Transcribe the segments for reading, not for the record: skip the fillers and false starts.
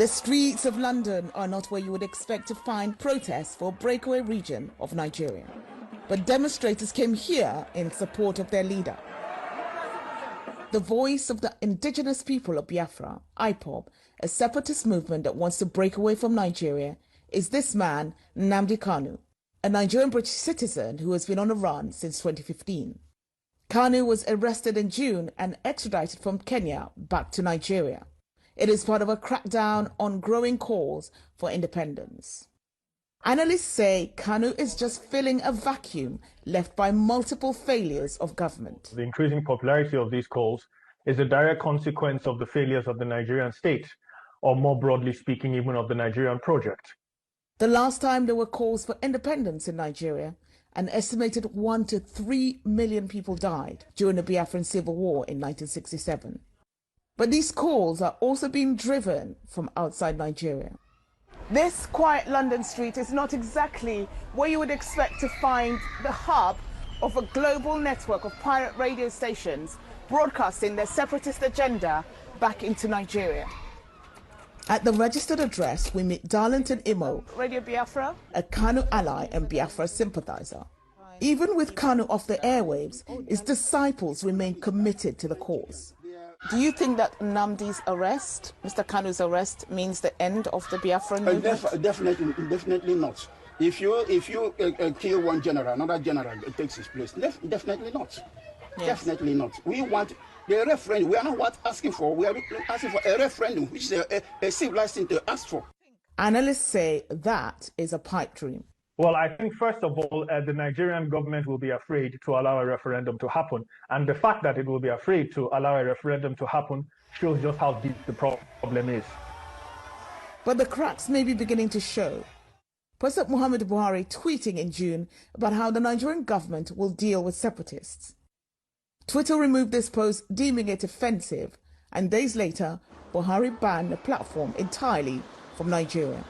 The streets of London are not where you would expect to find protests for a breakaway region of Nigeria. But demonstrators came here in support of their leader. The voice of the indigenous people of Biafra, IPOB, a separatist movement that wants to break away from Nigeria, is this man, Nnamdi Kanu, a Nigerian British citizen who has been on the run since 2015. Kanu was arrested in June and extradited from Kenya back to Nigeria. It is part of a crackdown on growing calls for independence. Analysts say Kanu is just filling a vacuum left by multiple failures of government. The increasing popularity of these calls is a direct consequence of the failures of the Nigerian state, or more broadly speaking, even of the Nigerian project. The last time there were calls for independence in Nigeria, an estimated 1 to 3 million people died during the Biafran Civil War in 1967. But these calls are also being driven from outside Nigeria. This quiet London street is not exactly where you would expect to find the hub of a global network of pirate radio stations broadcasting their separatist agenda back into Nigeria. At the registered address, we meet Darlington Imo, Radio Biafra, a Kanu ally and Biafra sympathizer. Even with Kanu off the airwaves, his disciples remain committed to the cause. Do you think that Nnamdi's arrest, Mr. Kanu's arrest, means the end of the Biafran movement? Definitely not. If you kill one general, another general takes his place. Definitely not. Yes. Definitely not. We want the referendum. We are not asking for. We are asking for a referendum, which is a civilized thing to ask for. Analysts say that is a pipe dream. Well, I think, first of all, the Nigerian government will be afraid to allow a referendum to happen. And the fact that it will be afraid to allow a referendum to happen shows just how deep the problem is. But the cracks may be beginning to show. President Muhammadu Buhari tweeting in June about how the Nigerian government will deal with separatists. Twitter removed this post, deeming it offensive, and days later, Buhari banned the platform entirely from Nigeria.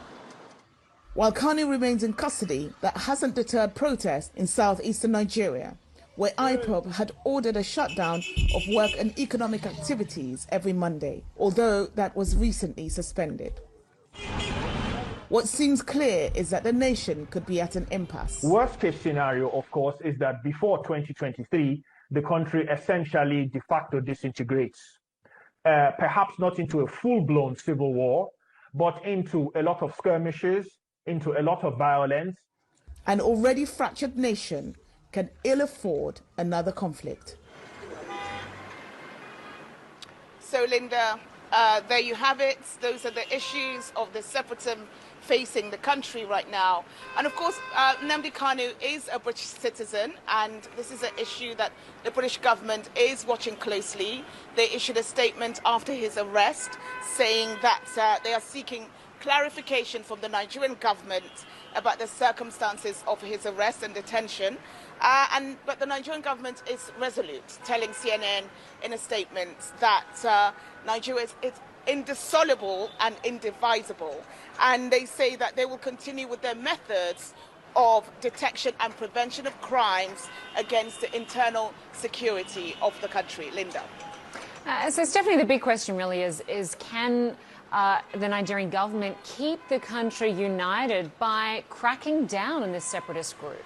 While Kanu remains in custody, that hasn't deterred protests in southeastern Nigeria, where IPOB had ordered a shutdown of work and economic activities every Monday, although that was recently suspended. What seems clear is that the nation could be at an impasse. Worst case scenario, of course, is that before 2023, the country essentially de facto disintegrates. Perhaps not into a full-blown civil war, but into a lot of skirmishes, into a lot of violence. An already fractured nation can ill afford another conflict. So, Linda, there you have it. Those are the issues of the separatism facing the country right now. And of course, Nnamdi Kanu is a British citizen, and this is an issue that the British government is watching closely. They issued a statement after his arrest saying that they are seeking clarification from the Nigerian government about the circumstances of his arrest and detention. But the Nigerian government is resolute, telling CNN in a statement that Nigeria is indissoluble and indivisible. And they say that they will continue with their methods of detection and prevention of crimes against the internal security of the country. Linda. So Stephanie, the big question really is can the Nigerian government keep the country united by cracking down on this separatist group?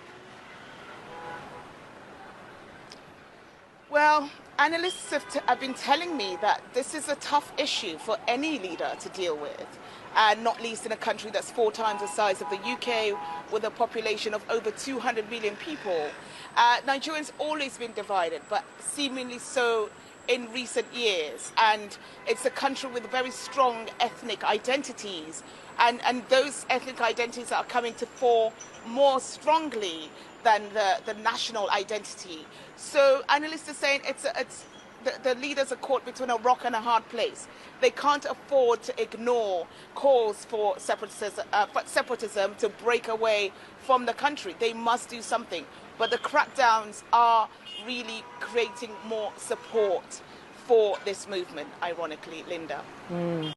Well, analysts have been telling me that this is a tough issue for any leader to deal with, and not least in a country that's 4 times the size of the UK, with a population of over 200 million people. Nigeria's always been divided, but seemingly so in recent years, and it's a country with very strong ethnic identities, and those ethnic identities are coming to fore more strongly than the national identity. So analysts are saying the leaders are caught between a rock and a hard place. They can't afford to ignore calls for separatism to break away from the country. They must do something. But the crackdowns are really creating more support for this movement, ironically, Linda.